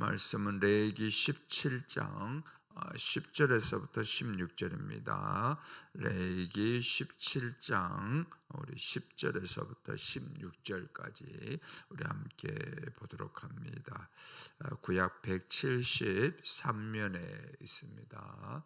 말씀은 레위기 17장 10절에서부터 16절입니다. 레위기 17장 우리 10절에서부터 16절까지 우리 함께 보도록 합니다. 구약 173면에 있습니다.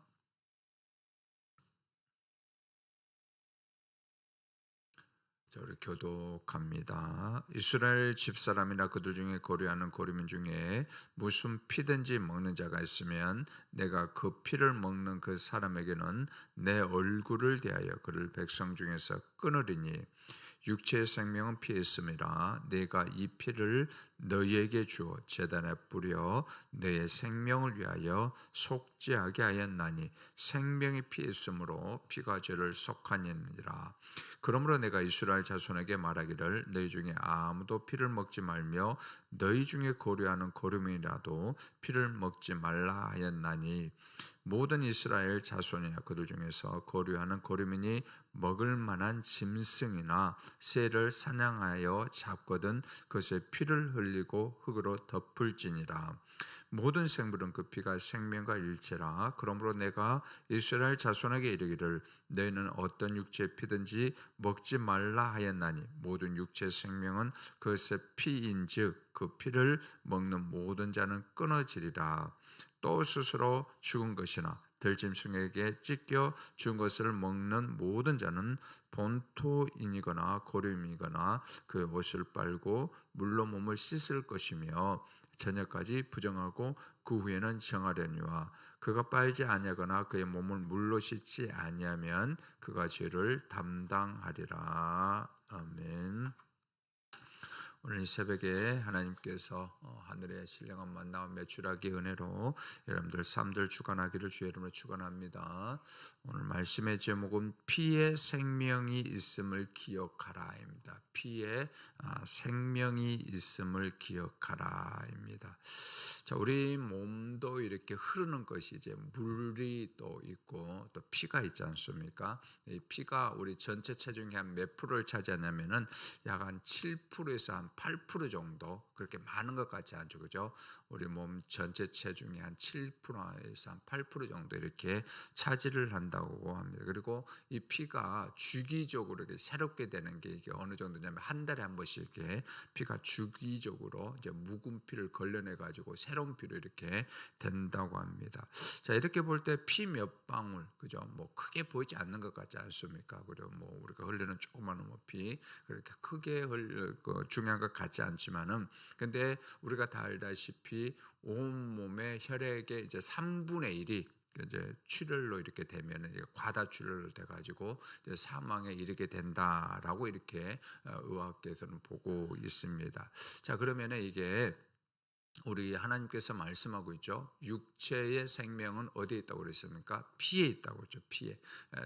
우리 교독합니다. 이스라엘 집사람이나 그들 중에 거류하는 거류민 중에 무슨 피든지 먹는 자가 있으면 내가 그 피를 먹는 그 사람에게는 내 얼굴을 대하여 그를 백성 중에서 끊으리니 육체의 생명은 피에 있음이라. 내가 이 피를 너희에게 주어 제단에 뿌려 너의 생명을 위하여 속죄하게 하였나니 생명이 피에 있으므로 피가 죄를 속하니라. 그러므로 내가 이스라엘 자손에게 말하기를 너희 중에 아무도 피를 먹지 말며 너희 중에 거류하는 거류민이라도 피를 먹지 말라 하였나니 모든 이스라엘 자손이나 그들 중에서 거류하는 거류민이 먹을 만한 짐승이나 새를 사냥하여 잡거든 그것의 피를 흘리고 흙으로 덮을지니라. 모든 생물은 그 피가 생명과 일체라. 그러므로 내가 이스라엘 자손에게 이르기를 너희는 어떤 육체의 피든지 먹지 말라 하였나니 모든 육체의 생명은 그것의 피인즉 그 피를 먹는 모든 자는 끊어지리라. 또 스스로 죽은 것이나 들짐승에게 찢겨 죽은 것을 먹는 모든 자는 본토인이거나 거류민이거나 그 옷을 빨고 물로 몸을 씻을 것이며 저녁까지 부정하고 그 후에는 정하려니와 그가 빨지 아니하거나 그의 몸을 물로 씻지 아니하면 그가 죄를 담당하리라. 아멘. 오늘 이 새벽에 하나님께서 하늘의 신령한 만나와 매출하기 은혜로 여러분들 삶들 주관하기를 주의 이름으로 축원합니다. 오늘 말씀의 제목은 피에 생명이 있음을 기억하라입니다. 피에 생명이 있음을 기억하라입니다. 자, 우리 몸도 이렇게 흐르는 것이 이제 물이 또 있고 또 피가 있지 않습니까? 이 피가 우리 전체 체중의 한 몇 프로를 차지하냐면은 약 한 7%에서 한 8% 정도, 그렇게 많은 것 같지 않죠, 그죠? 우리 몸 전체 체중의 한 7%에서 한 8% 정도 이렇게 차지를 한다고 합니다. 그리고 이 피가 주기적으로 이렇게 새롭게 되는 게 이게 어느 정도냐면 한 달에 한 번씩 이렇게 피가 주기적으로 이제 묵은 피를 걸러내 가지고 새로운 피로 이렇게 된다고 합니다. 자, 이렇게 볼 때 피 몇 방울, 그죠? 뭐 크게 보이지 않는 것 같지 않습니까? 그리고 뭐 우리가 흘리는 조그마한 피 그렇게 크게 중요한 것 같지 않지만은, 근데 우리가 다 알다시피 온 몸의 혈액의 이제 3분의 1이 이제 출혈로 이렇게 되면 과다 출혈로 돼가지고 사망에 이르게 된다라고 이렇게 의학계에서는 보고 있습니다. 자, 그러면은 이게 우리 하나님께서 말씀하고 있죠. 육체의 생명은 어디에 있다고 그랬습니까? 피에 있다고 했죠. 피에.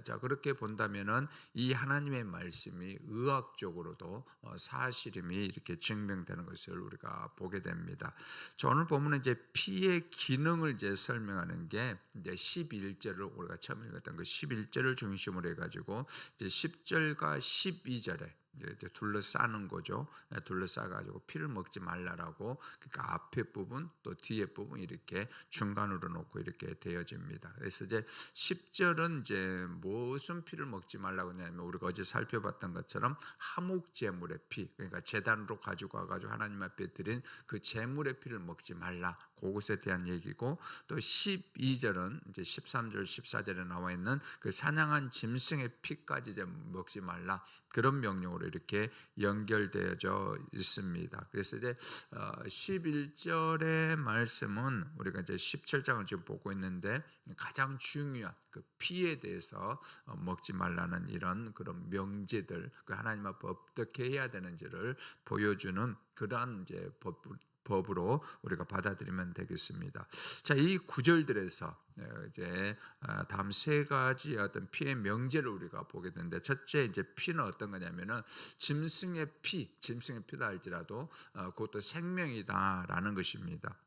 자, 그렇게 본다면은 이 하나님의 말씀이 의학적으로도 사실임이 이렇게 증명되는 것을 우리가 보게 됩니다. 자, 오늘 보면은 이제 피의 기능을 이제 설명하는 게 이제 11절을 우리가 처음 읽었던 그 11절을 중심으로 해가지고 이제 10절과 12절에 이제 둘러싸는 거죠. 둘러싸가지고 피를 먹지 말라라고, 그러니까 앞에 부분 또 뒤에 부분 이렇게 중간으로 놓고 이렇게 되어집니다. 그래서 이제 10절은 이제 무슨 피를 먹지 말라고 하냐면 우리가 어제 살펴봤던 것처럼 하목 제물의 피, 그러니까 제단으로 가지고 와가지고 하나님 앞에 드린 그 제물의 피를 먹지 말라, 그것에 대한 얘기고, 또 12절은 이제 13절 14절에 나와 있는 그 사냥한 짐승의 피까지 이제 먹지 말라, 그런 명령으로 이렇게 연결되어져 있습니다. 그래서 이제 11절의 말씀은 우리가 이제 17장을 지금 보고 있는데 가장 중요한 그 피에 대해서 먹지 말라는 이런 그런 명제들, 그 하나님 앞에 어떻게 해야 되는지를 보여주는 그러한 이제 법으로 우리가 받아들이면 되겠습니다. 자, 이 구절들에서 이제 다음 세 가지 어떤 피의 명제를 우리가 보게 되는데, 첫째 이제 피는 어떤 거냐면은 짐승의 피다 할지라도 그것도 생명이다라는 것입니다.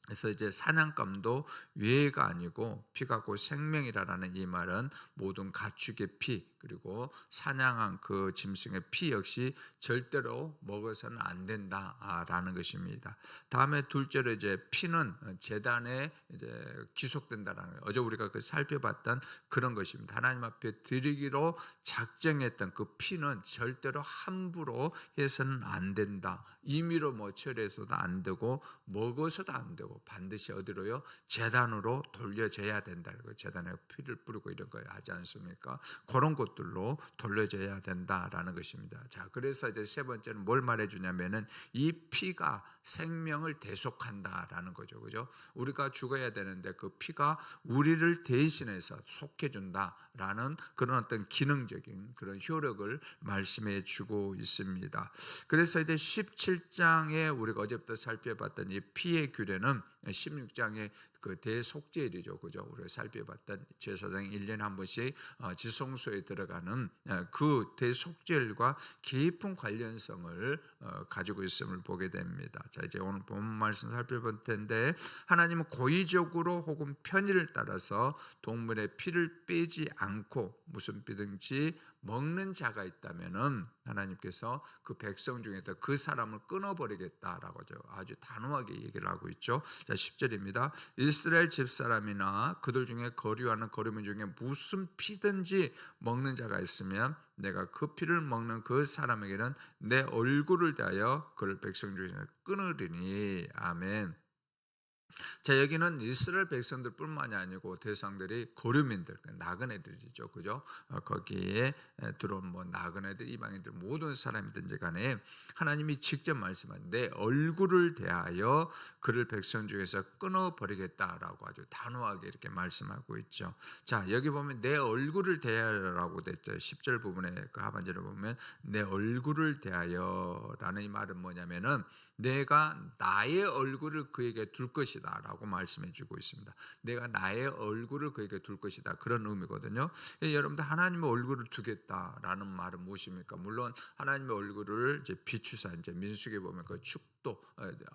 그래서 이제 사냥감도 외가 아니고 피가 곧 생명이라는 이 말은 모든 가축의 피, 그리고 사냥한 그 짐승의 피 역시 절대로 먹어서는 안 된다라는 것입니다. 다음에 둘째로 이제 피는 제단에 이제 기속된다라는 거예요. 어제 우리가 그 살펴봤던 그런 것입니다. 하나님 앞에 드리기로 작정했던 그 피는 절대로 함부로 해서는 안 된다. 임의로 뭐 처리해서도 안 되고 먹어서도 안 되고 반드시 어디로요? 제단으로 돌려져야 된다. 제단에 피를 뿌리고 이런 거 하지 않습니까? 그런 것들로 돌려져야 된다라는 것입니다. 자, 그래서 이제 세 번째는 뭘 말해주냐면은 이 피가 생명을 대속한다라는 거죠, 그죠? 우리가 죽어야 되는데 그 피가 우리를 대신해서 속해준다라는 그런 어떤 기능적인 그런 효력을 말씀해주고 있습니다. 그래서 이제 17장에 우리가 어제부터 살펴봤던 이 피의 규례는 16장에 그 대속죄일이죠, 그죠? 우리가 살펴봤던 제사장이 1년에 한 번씩 지성소에 들어가는 그 대속죄일과 깊은 관련성을 가지고 있음을 보게 됩니다. 자, 이제 오늘 본 말씀 살펴볼 텐데, 하나님은 고의적으로 혹은 편의를 따라서 동물의 피를 빼지 않고 무슨 피든지 먹는 자가 있다면은 하나님께서 그 백성 중에서 그 사람을 끊어버리겠다라고 아주 단호하게 얘기를 하고 있죠. 자, 10절입니다. 이스라엘 집사람이나 그들 중에 거류하는 거류민 중에 무슨 피든지 먹는 자가 있으면 내가 그 피를 먹는 그 사람에게는 내 얼굴을 대하여 그를 백성 중에서 끊으리니. 아멘. 자, 여기는 이스라엘 백성들 뿐만이 아니고 대상들이 고류민들, 나그네들이죠, 그죠? 거기에 들어온 뭐 나그네들, 이방인들 모든 사람이든지 간에 하나님이 직접 말씀한 내 얼굴을 대하여 그를 백성 중에서 끊어버리겠다라고 아주 단호하게 이렇게 말씀하고 있죠. 자, 여기 보면 내 얼굴을 대하여라고 됐죠. 10절 부분에 그 하반절에 보면 내 얼굴을 대하여라는 이 말은 뭐냐면은 내가 나의 얼굴을 그에게 둘 것이다 라고 말씀해 주고 있습니다. 내가 나의 얼굴을 그에게 둘 것이다, 그런 의미거든요. 여러분들 하나님의 얼굴을 두겠다라는 말은 무엇입니까? 물론 하나님의 얼굴을 이제 비추사 이제 민수기에 보면 그 축도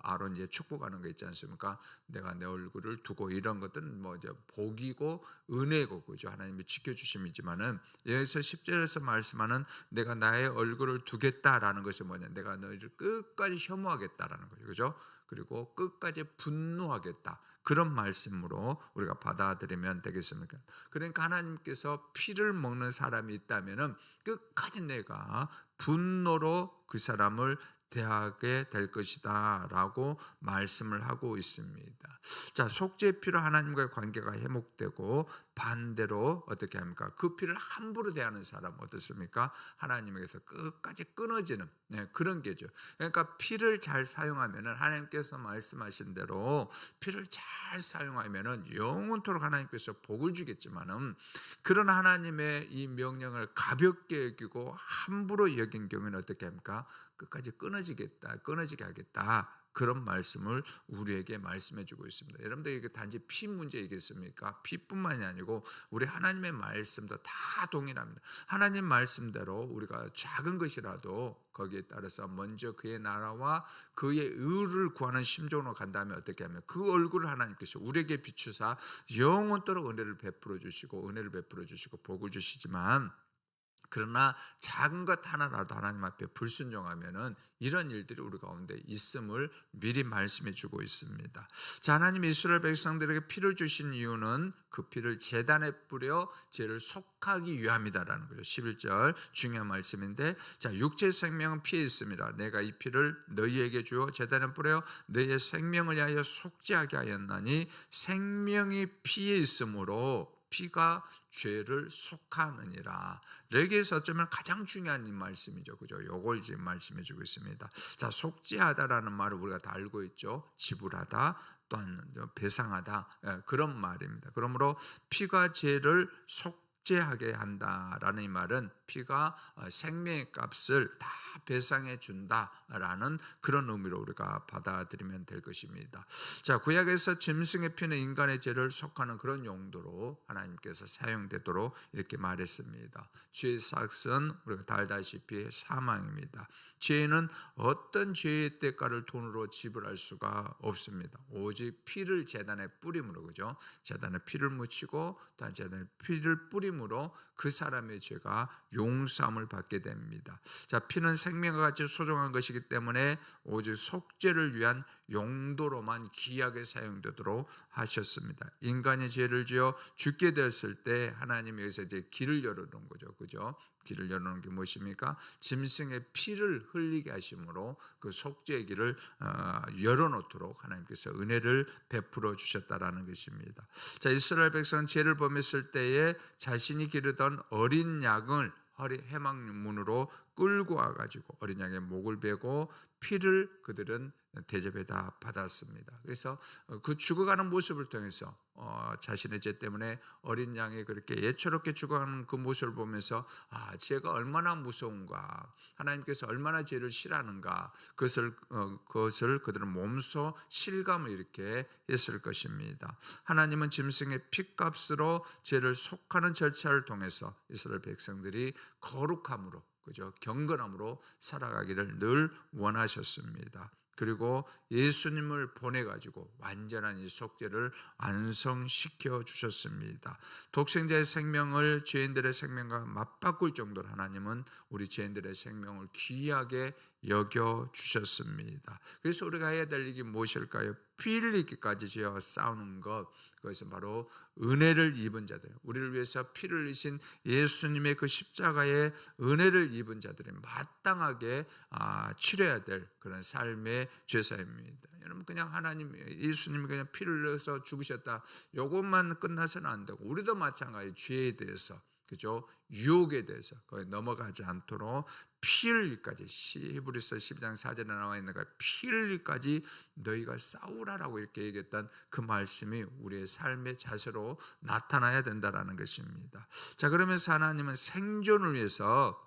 아론 이제 축복하는 거 있지 않습니까? 내가 내 얼굴을 두고 이런 것들은 뭐 이제 복이고 은혜고, 그죠? 하나님이 지켜주심이지만은 여기서 10절에서 말씀하는 내가 나의 얼굴을 두겠다라는 것이 뭐냐? 내가 너희를 끝까지 혐오하겠다라는 거죠, 그죠? 그리고 끝까지 분노하겠다, 그런 말씀으로 우리가 받아들이면 되겠습니까? 그러니까 하나님께서 피를 먹는 사람이 있다면은 끝까지 내가 분노로 그 사람을 대하게 될 것이다 라고 말씀을 하고 있습니다. 자, 속죄의 피로 하나님과의 관계가 회복되고 반대로 어떻게 합니까? 그 피를 함부로 대하는 사람은 어떻습니까? 하나님에게서 끝까지 끊어지는 그런 게죠. 그러니까 피를 잘 사용하면은 하나님께서 말씀하신 대로 피를 잘 사용하면은 영원토록 하나님께서 복을 주겠지만은, 그런 하나님의 이 명령을 가볍게 여기고 함부로 여긴 경우에는 어떻게 합니까? 끝까지 끊어지게 하겠다, 그런 말씀을 우리에게 말씀해 주고 있습니다. 여러분들 이게 단지 피 문제이겠습니까? 피뿐만이 아니고 우리 하나님의 말씀도 다 동일합니다. 하나님 말씀대로 우리가 작은 것이라도 거기에 따라서 먼저 그의 나라와 그의 의를 구하는 심정으로 간다면 어떻게 하면 그 얼굴을 하나님께서 우리에게 비추사 영원토록 은혜를 베풀어 주시고 복을 주시지만, 그러나 작은 것 하나라도 하나님 앞에 불순종하면은 이런 일들이 우리 가운데 있음을 미리 말씀해 주고 있습니다. 자, 하나님 이스라엘 백성들에게 피를 주신 이유는 그 피를 제단에 뿌려 죄를 속하기 위함이다라는 거죠. 11절 중요한 말씀인데, 자, 육체 생명은 피에 있습니다. 내가 이 피를 너희에게 주어 제단에 뿌려 너희의 생명을 위하여 속죄하게 하였나니 생명이 피에 있으므로 피가 죄를 속하느니라. 여기에서 어쩌면 가장 중요한 이 말씀이죠, 그죠? 요걸 지금 말씀해 주고 있습니다. 자, 속죄하다라는 말을 우리가 다 알고 있죠. 지불하다, 또한 배상하다, 그런 말입니다. 그러므로 피가 죄를 속죄하게 한다라는 이 말은 피가 생명의 값을 다 배상해 준다라는 그런 의미로 우리가 받아들이면 될 것입니다. 자, 구약에서 짐승의 피는 인간의 죄를 속하는 그런 용도로 하나님께서 사용되도록 이렇게 말했습니다. 죄의 삭은 우리가 다 알다시피 사망입니다. 죄는 어떤 죄의 대가를 돈으로 지불할 수가 없습니다. 오직 피를 제단에 뿌림으로, 그죠? 제단에 피를 묻히고 또 제단에 피를 뿌림으로 흘림으로 그 사람의 죄가 용서함을 받게 됩니다. 자, 피는 생명과 같이 소중한 것이기 때문에 오직 속죄를 위한 용도로만 귀하게 사용되도록 하셨습니다. 인간이 죄를 지어 죽게 되었을 때 하나님이 여기서 이제 길을 열어놓은 거죠. 그죠? 길을 열어놓은 게 무엇입니까? 짐승의 피를 흘리게 하심으로 그 속죄의 길을 열어놓도록 하나님께서 은혜를 베풀어 주셨다라는 것입니다. 자, 이스라엘 백성은 죄를 범했을 때에 자신이 기르던 어린 양을 해막문으로 끌고 와가지고 어린 양의 목을 베고 피를 그들은 대접에 다 받았습니다. 그래서 그 죽어가는 모습을 통해서 자신의 죄 때문에 어린 양이 그렇게 예초롭게 죽어가는 그 모습을 보면서 죄가 얼마나 무서운가, 하나님께서 얼마나 죄를 싫어하는가, 그것을 그들은 몸소 실감을 이렇게 했을 것입니다. 하나님은 짐승의 피값으로 죄를 속하는 절차를 통해서 이스라엘 백성들이 거룩함으로, 그죠, 경건함으로 살아가기를 늘 원하셨습니다. 그리고 예수님을 보내가지고 완전한 이 속죄를 완성시켜 주셨습니다. 독생자의 생명을 죄인들의 생명과 맞바꿀 정도로 하나님은 우리 죄인들의 생명을 귀하게 여겨 주셨습니다. 그래서 우리가 해야 될 일이 무엇일까요? 피 흘리기까지 죄와 싸우는 것, 그것은 바로 은혜를 입은 자들, 우리를 위해서 피를 흘리신 예수님의 그 십자가의 은혜를 입은 자들이 마땅하게 치러야 될 그런 삶의 죄사입니다. 여러분, 그냥 하나님, 예수님이 그냥 피를 흘려서 죽으셨다, 이것만 끝나서는 안 되고, 우리도 마찬가지 죄에 대해서, 그죠, 유혹에 대해서 거의 넘어가지 않도록 피 흘리기까지, 히브리서 12장 4절에 나와 있는 피 흘리기까지 너희가 싸우라라고 이렇게 얘기했던 그 말씀이 우리의 삶의 자세로 나타나야 된다는 것입니다. 자, 그러면서 하나님은 생존을 위해서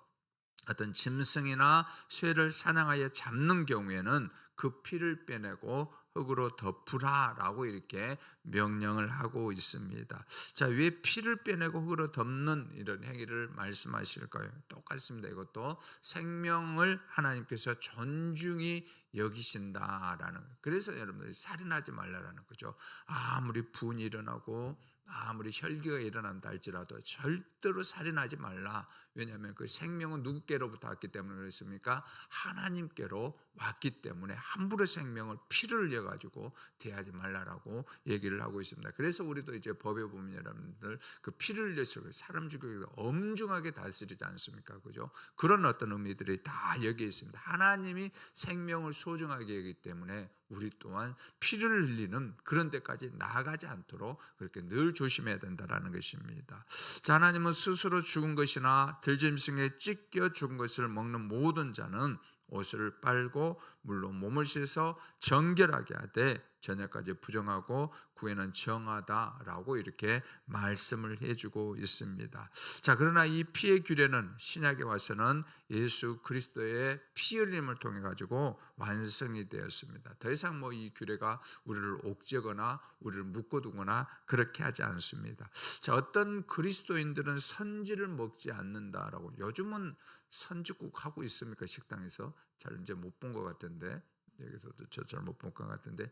어떤 짐승이나 쇠를 사냥하여 잡는 경우에는 그 피를 빼내고 흙으로 덮으라라고 이렇게 명령을 하고 있습니다. 자, 왜 피를 빼내고 흙으로 덮는 이런 행위를 말씀하실까요? 똑같습니다. 이것도 생명을 하나님께서 존중히 여기신다라는 거예요. 그래서 여러분들이 살인하지 말라라는 거죠. 아무리 분이 일어나고 아무리 혈기가 일어난다 할지라도 절대로 살인하지 말라. 왜냐하면 그 생명은 누구께로부터 왔기 때문에 그렇습니까? 하나님께로 왔기 때문에 함부로 생명을 피를 흘려가지고 대하지 말라라고 얘기를 하고 있습니다. 그래서 우리도 이제 법에 보면 여러분들 그 피를 흘려서 사람 죽이고 엄중하게 다스리지 않습니까? 그죠? 그런 어떤 의미들이 다 여기에 있습니다. 하나님이 생명을 소중하게 여기기 때문에 우리 또한 피를 흘리는 그런 데까지 나아가지 않도록 그렇게 늘 조심해야 된다는 것입니다. 자, 하나님은 스스로 죽은 것이나 들짐승에 찢겨 죽은 것을 먹는 모든 자는 옷을 빨고 물로 몸을 씻어 정결하게 하되 저녁까지 부정하고 후에는 정하다라고 이렇게 말씀을 해주고 있습니다. 자, 그러나 이 피의 규례는 신약에 와서는 예수 그리스도의 피 흘림을 통해 가지고 완성이 되었습니다. 더 이상 이 규례가 우리를 옥죄거나 우리를 묶어두거나 그렇게 하지 않습니다. 자, 어떤 그리스도인들은 선지를 먹지 않는다라고, 요즘은 선지국 하고 있습니까? 식당에서 잘 이제 못 본 것 같은데, 여기서도 잘 못 본 것 같은데,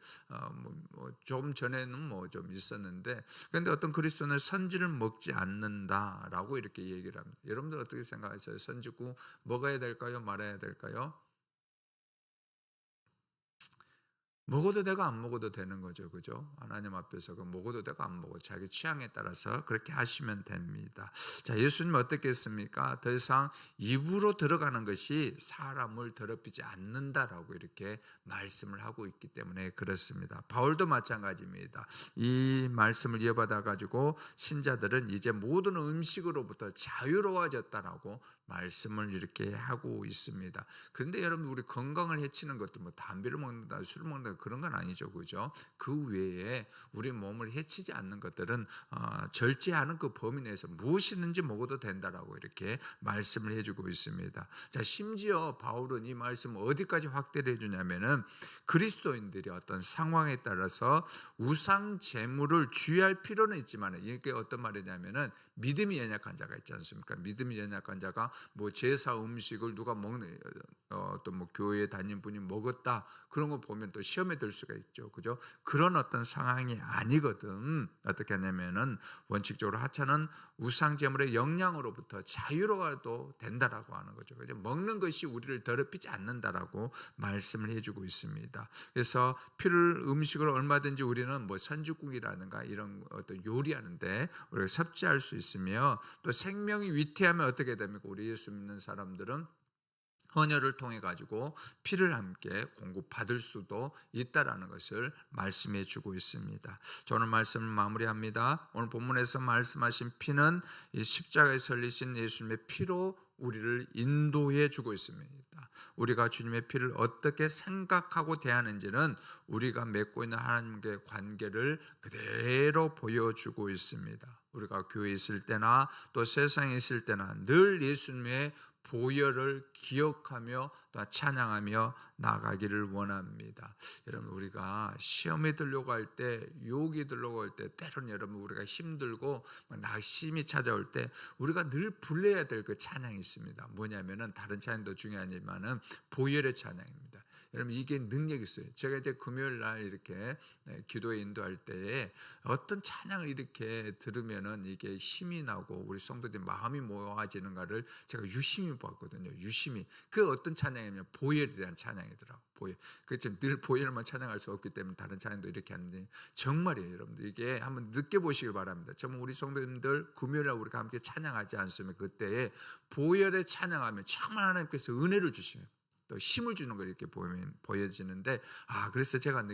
좀 전에는 좀 있었는데, 그런데 어떤 그리스도는 선지를 먹지 않는다라고 이렇게 얘기를 합니다. 여러분들 어떻게 생각하세요? 선지국 먹어야 될까요? 말아야 될까요? 먹어도 되고 안 먹어도 되는 거죠. 그죠? 하나님 앞에서 먹어도 되고 안 먹어도 자기 취향에 따라서 그렇게 하시면 됩니다. 자, 예수님 어떻게 했습니까? 더 이상 입으로 들어가는 것이 사람을 더럽히지 않는다라고 이렇게 말씀을 하고 있기 때문에 그렇습니다. 바울도 마찬가지입니다. 이 말씀을 이어받아 가지고 신자들은 이제 모든 음식으로부터 자유로워졌다라고 말씀을 이렇게 하고 있습니다. 그런데 여러분, 우리 건강을 해치는 것도 담배를 먹는다, 술을 먹는다 그런 건 아니죠. 그죠? 그 외에 우리 몸을 해치지 않는 것들은 절제하는 그 범위 내에서 무엇이든지 먹어도 된다라고 이렇게 말씀을 해주고 있습니다. 자, 심지어 바울은 이 말씀을 어디까지 확대를 해주냐면은 그리스도인들이 어떤 상황에 따라서 우상 제물을 주의할 필요는 있지만, 이게 어떤 말이냐면은 믿음이 연약한 자가 있지 않습니까? 믿음이 연약한 자가 제사 음식을 누가 먹는 또 교회 다닌 분이 먹었다 그런 거 보면 또 시험에 시험에 들 수가 있죠. 그죠? 그런 어떤 상황이 아니거든. 어떻게 하냐면은 원칙적으로 하찮은 우상 제물의 영향으로부터 자유로워도 된다라고 하는 거죠. 그죠? 먹는 것이 우리를 더럽히지 않는다라고 말씀을 해주고 있습니다. 그래서 피를 음식으로 얼마든지 우리는 뭐 선지국이라든가 이런 어떤 요리하는데 우리가 섭취할 수 있으며, 또 생명이 위태하면 어떻게 됩니까? 우리 예수 믿는 사람들은 헌혈을 통해 가지고 피를 함께 공급받을 수도 있다라는 것을 말씀해 주고 있습니다. 저는 말씀을 마무리합니다. 오늘 본문에서 말씀하신 피는 이 십자가에 설리신 예수님의 피로 우리를 인도해 주고 있습니다. 우리가 주님의 피를 어떻게 생각하고 대하는지는 우리가 맺고 있는 하나님과의 관계를 그대로 보여주고 있습니다. 우리가 교회에 있을 때나 또 세상에 있을 때나 늘 예수님의 보혈을 기억하며 또 찬양하며 나가기를 원합니다. 여러분, 우리가 시험에 들려고 할 때, 유혹이 들려고 할 때, 때로는 여러분 우리가 힘들고 낙심이 찾아올 때 우리가 늘 불러야 될 그 찬양이 있습니다. 뭐냐면은 다른 찬양도 중요하지만은 보혈의 찬양입니다. 여러분, 이게 능력이 있어요. 제가 이제 금요일 날 이렇게 기도에 인도할 때에 어떤 찬양을 이렇게 들으면은 이게 힘이 나고 우리 성도들이 마음이 모아지는가를 제가 유심히 봤거든요. 유심히. 그 어떤 찬양이냐면 보혈에 대한 찬양이더라고. 보혈. 그렇죠. 늘 보혈만 찬양할 수 없기 때문에 다른 찬양도 이렇게 하는데 정말이에요, 여러분들. 이게 한번 느껴보시길 바랍니다. 정말 우리 성도님들 금요일에 우리가 함께 찬양하지 않으면 그때에 보혈에 찬양하면 정말 하나님께서 은혜를 주시면 또 힘을 주는 걸 이렇게 보여지는데, 그래서 제가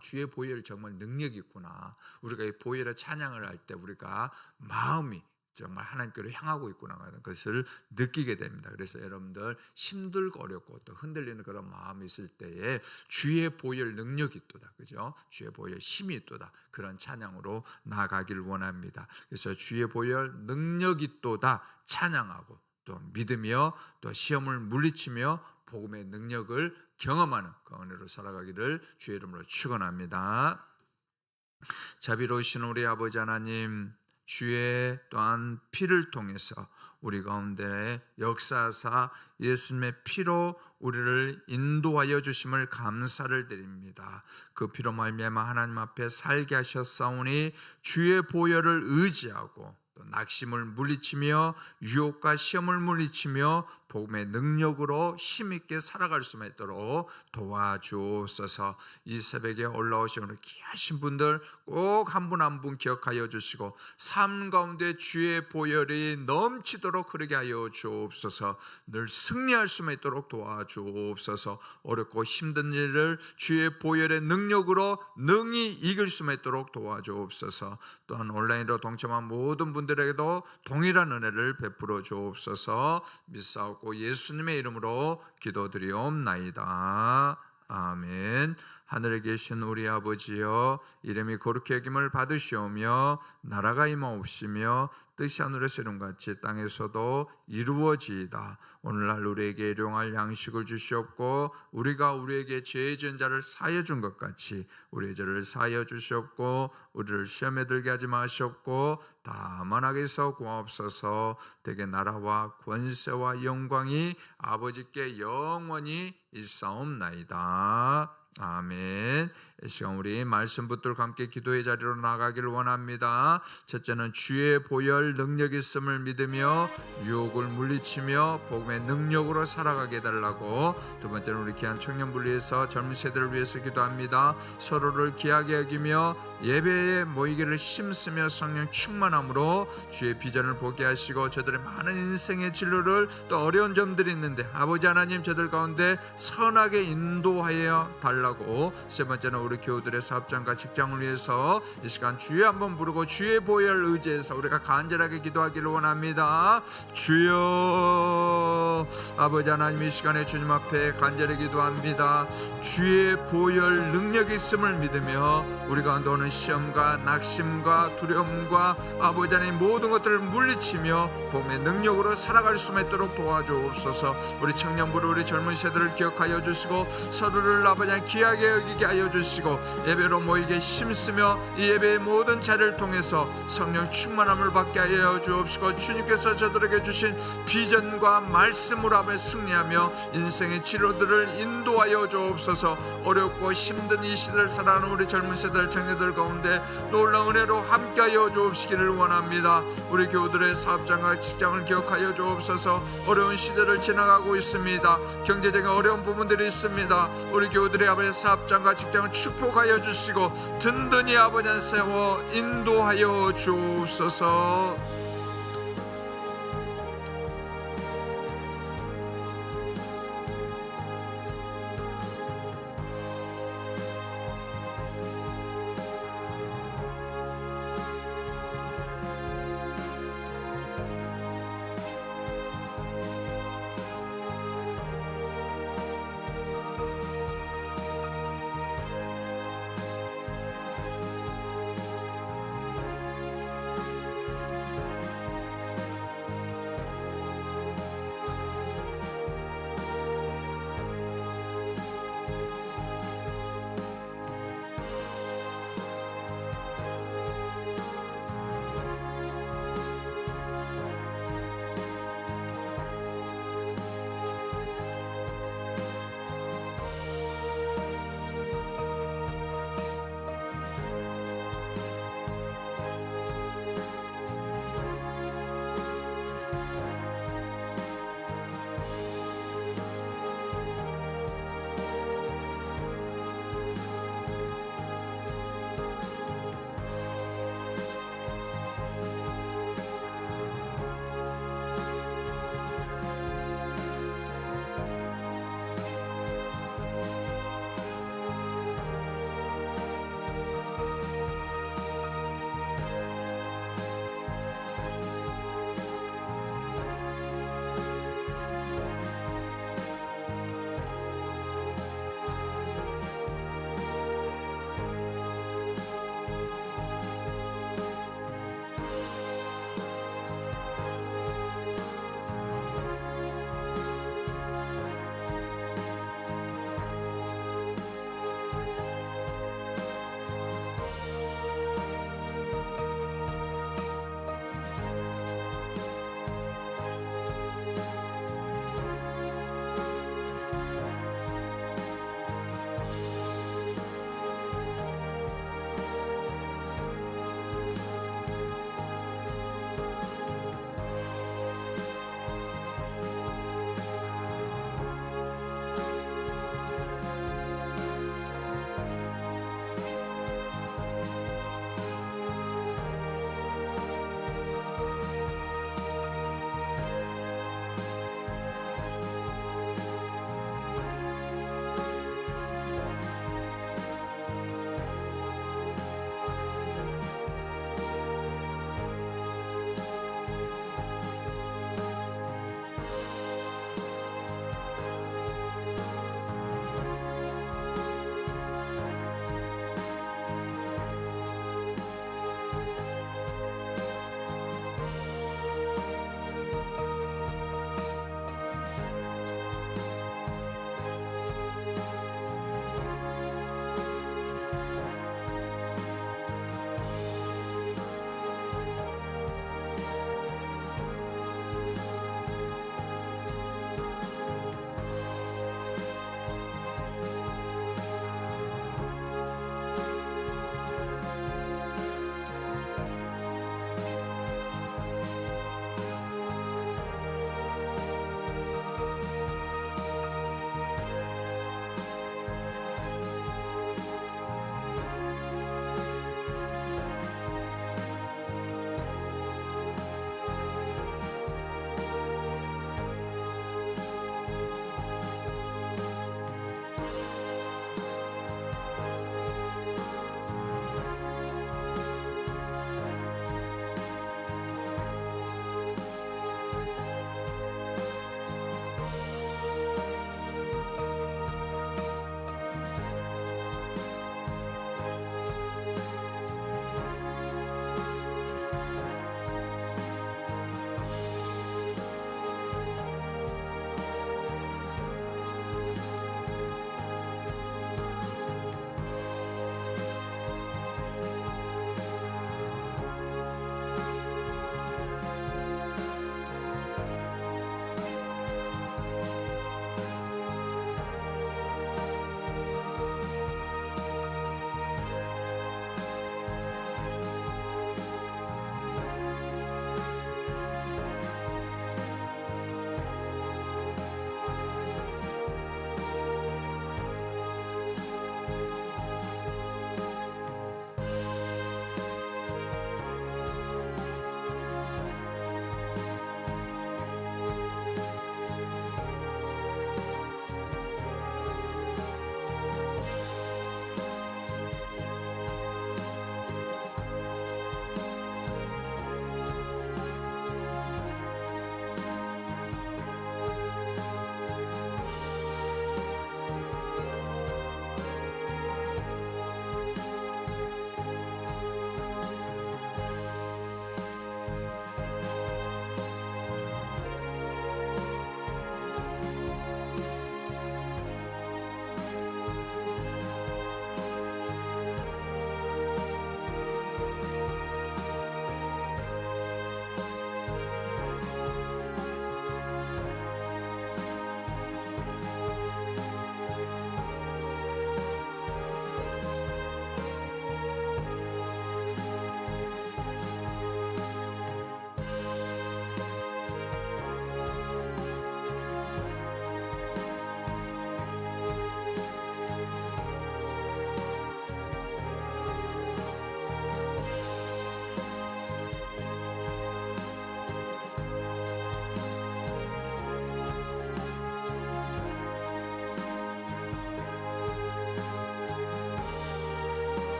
주의 보혈 정말 능력이 있구나. 우리가 이 보혈의 찬양을 할 때 우리가 마음이 정말 하나님께로 향하고 있구나 하는 것을 느끼게 됩니다. 그래서 여러분들 힘들고 어렵고 또 흔들리는 그런 마음이 있을 때에 주의 보혈 능력이 있도다, 그죠? 주의 보혈 힘이 있도다, 그런 찬양으로 나가길 원합니다. 그래서 주의 보혈 능력이 있도다 찬양하고 또 믿으며 또 시험을 물리치며 복음의 능력을 경험하는 그 은혜로 살아가기를 주의 이름으로 축원합니다. 자비로우신 우리 아버지 하나님, 주의 또한 피를 통해서 우리 가운데 역사하사 예수님의 피로 우리를 인도하여 주심을 감사를 드립니다. 그 피로 말미암아 하나님 앞에 살게 하셨사오니 주의 보혈을 의지하고 또 낙심을 물리치며 유혹과 시험을 물리치며 복음의 능력으로 힘있게 살아갈 수 있도록 도와주옵소서. 이 새벽에 올라오신 우리 귀하신 분들 꼭 한 분 한 분 기억하여 주시고 삶 가운데 주의 보혈이 넘치도록 흐르게 하여 주옵소서. 늘 승리할 수 있도록 도와주옵소서. 어렵고 힘든 일을 주의 보혈의 능력으로 능히 이길 수 있도록 도와주옵소서. 또한 온라인으로 동참한 모든 분들에게도 동일한 은혜를 베풀어 주옵소서. 믿사옵고 예수님의 이름으로 기도드리옵나이다. 아멘. 하늘에 계신 우리 아버지여, 이름이 거룩히 여김을 받으시오며 나라가 임하옵시며 뜻이 하늘에서 이룬같이 땅에서도 이루어지이다. 오늘날 우리에게 일용할 양식을 주시옵고 우리가 우리에게 죄 지은 자를 사하여 준 것 같이 우리의 죄를 사하여 주시옵고 우리를 시험에 들게 하지 마시옵고 다만 악에서 구하옵소서. 대개 나라와 권세와 영광이 아버지께 영원히 있사옵나이다. 아멘. 이 시간 우리 말씀 붙들고 함께 기도의 자리로 나가기를 원합니다. 첫째는 주의 보혈 능력이 있음을 믿으며 유혹을 물리치며 복음의 능력으로 살아가게 해달라고. 두 번째는 우리 귀한 청년부를 위해서 젊은 세대를 위해서 기도합니다. 서로를 귀하게 여기며 예배에 모이기를 힘쓰며 성령 충만함으로 주의 비전을 보게 하시고 저들의 많은 인생의 진로를 또 어려운 점들이 있는데 아버지 하나님 저들 가운데 선하게 인도하여 달라고. 세 번째는 우리 교우들의 사업장과 직장을 위해서 이 시간 주여 한번 부르고 주의 보혈 의지해서 우리가 간절하게 기도하기를 원합니다. 주여. 아버지 하나님, 이 시간에 주님 앞에 간절히 기도합니다. 주의 보혈 능력이 있음을 믿으며 우리 가운데 오는 시험과 낙심과 두려움과 아버지 하나님 모든 것들을 물리치며 복음의 능력으로 살아갈 수 있도록 도와주옵소서. 우리 청년부를 우리 젊은 세대를 기억하여 주시고 서로를 아버지 하나님 귀하게 여기게 하여 주시고 주시고 예배로 모이게 힘쓰며 이 예배의 모든 자리를 통해서 성령 충만함을 받게 하여 주옵시고 주님께서 저들에게 주신 비전과 말씀으로 하며 승리하며 인생의 치료들을 인도하여 주옵소서. 어렵고 힘든 이 시대를 살아가는 우리 젊은 세대들 청년들 가운데 놀라운 은혜로 함께하여 주옵시기를 원합니다. 우리 교우들의 사업장과 직장을 기억하여 주옵소서. 어려운 시대를 지나가고 있습니다. 경제적인 어려운 부분들이 있습니다. 우리 교우들의 아버지 사업장과 직장을 축복하여 주시고 든든히 아버지 세워 인도하여 주옵소서.